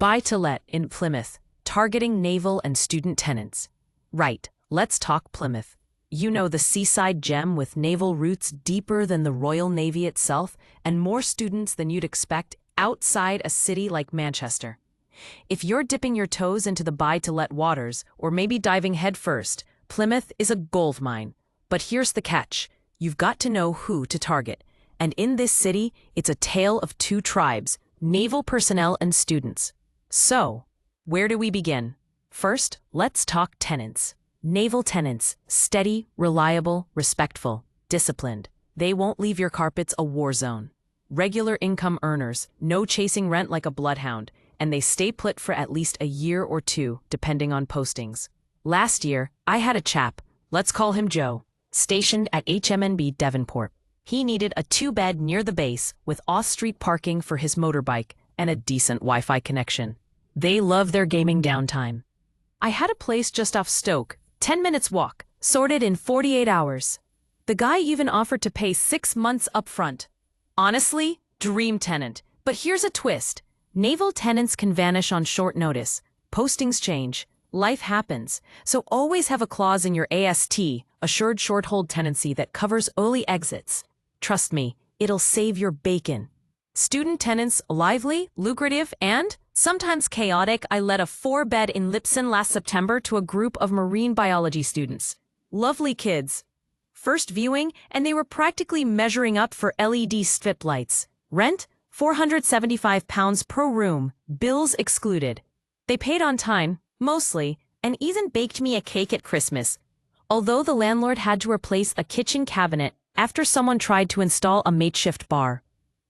Buy to let in Plymouth, targeting naval and student tenants. Right, let's talk Plymouth. You know, the seaside gem with naval roots deeper than the Royal Navy itself and more students than you'd expect outside a city like Manchester. If you're dipping your toes into the buy-to-let waters, or maybe diving headfirst, Plymouth is a gold mine. But here's the catch. You've got to know who to target. And in this city, it's a tale of two tribes, naval personnel and students. So, where do we begin? First, let's talk tenants. Naval tenants, steady, reliable, respectful, disciplined. They won't leave your carpets a war zone. Regular income earners, no chasing rent like a bloodhound, and they stay put for at least a year or two, depending on postings. Last year, I had a chap, let's call him Joe, stationed at HMNB Devonport. He needed a 2-bed near the base with off-street parking for his motorbike and a decent Wi-Fi connection. They love their gaming downtime. I had a place just off Stoke, 10 minutes walk, sorted in 48 hours. The guy even offered to pay 6 months upfront. Honestly, dream tenant. But here's a twist. Naval tenants can vanish on short notice. Postings change. Life happens. So always have a clause in your AST, assured short-hold tenancy, that covers early exits. Trust me, it'll save your bacon. Student tenants, lively, lucrative, and sometimes chaotic. I let a 4-bed in Lipson last September to a group of marine biology students. Lovely kids. First viewing, and they were practically measuring up for LED strip lights. Rent? £475 per room, bills excluded. They paid on time, mostly, and even baked me a cake at Christmas. Although the landlord had to replace a kitchen cabinet after someone tried to install a makeshift bar.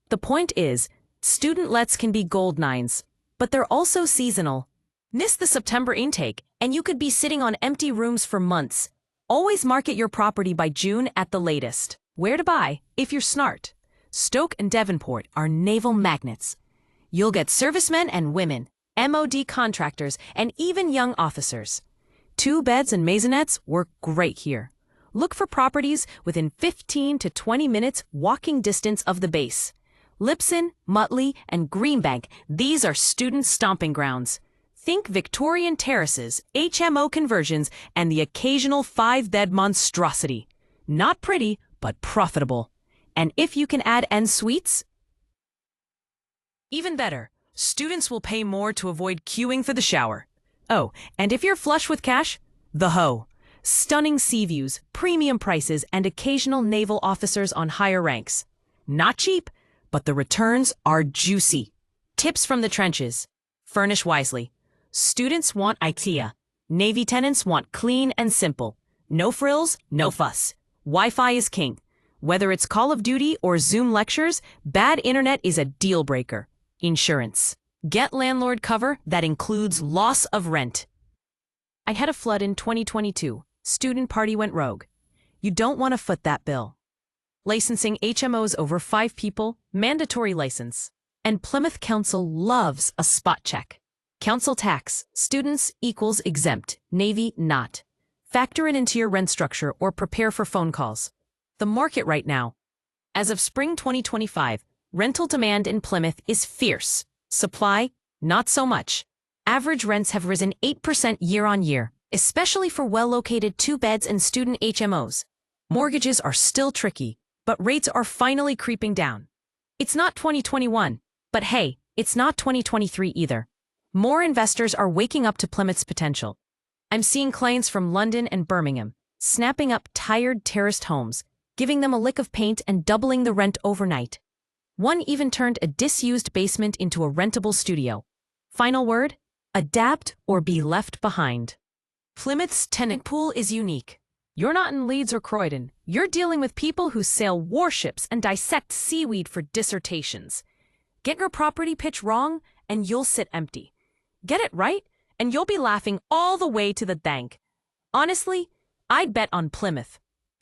The point is, student lets can be gold nines, but they're also seasonal. Miss the September intake, and you could be sitting on empty rooms for months. Always market your property by June at the latest. Where to buy, if you're smart. Stoke and Devonport are naval magnets. You'll get servicemen and women, MOD contractors, and even young officers. 2 beds and maisonettes work great here. Look for properties within 15 to 20 minutes walking distance of the base. Lipson, Mutley, and Greenbank, these are student stomping grounds. Think Victorian terraces, HMO conversions, and the occasional 5-bed monstrosity. Not pretty, but profitable. And if you can add en suites, even better. Students will pay more to avoid queuing for the shower. Oh, and if you're flush with cash, the hoe. Stunning sea views, premium prices, and occasional naval officers on higher ranks. Not cheap, but the returns are juicy. Tips from the trenches. Furnish wisely. Students want IKEA. Navy tenants want clean and simple. No frills, no fuss. Wi-Fi is king. Whether it's Call of Duty or Zoom lectures, bad internet is a deal breaker. Insurance. Get landlord cover that includes loss of rent. I had a flood in 2022. Student party went rogue. You don't want to foot that bill. Licensing HMOs over 5 people, mandatory license. And Plymouth Council loves a spot check. Council tax, students equals exempt, Navy not. Factor it into your rent structure or prepare for phone calls. The market right now. As of spring 2025, rental demand in Plymouth is fierce. Supply, not so much. Average rents have risen 8% year on year, especially for well-located 2 beds and student HMOs. Mortgages are still tricky, but rates are finally creeping down. It's not 2021, but hey, it's not 2023 either. More investors are waking up to Plymouth's potential. I'm seeing clients from London and Birmingham snapping up tired terraced homes, giving them a lick of paint and doubling the rent overnight. One even turned a disused basement into a rentable studio. Final word? Adapt or be left behind. Plymouth's tenant pool is unique. You're not in Leeds or Croydon. You're dealing with people who sail warships and dissect seaweed for dissertations. Get your property pitch wrong, and you'll sit empty. Get it right, and you'll be laughing all the way to the bank. Honestly, I'd bet on Plymouth.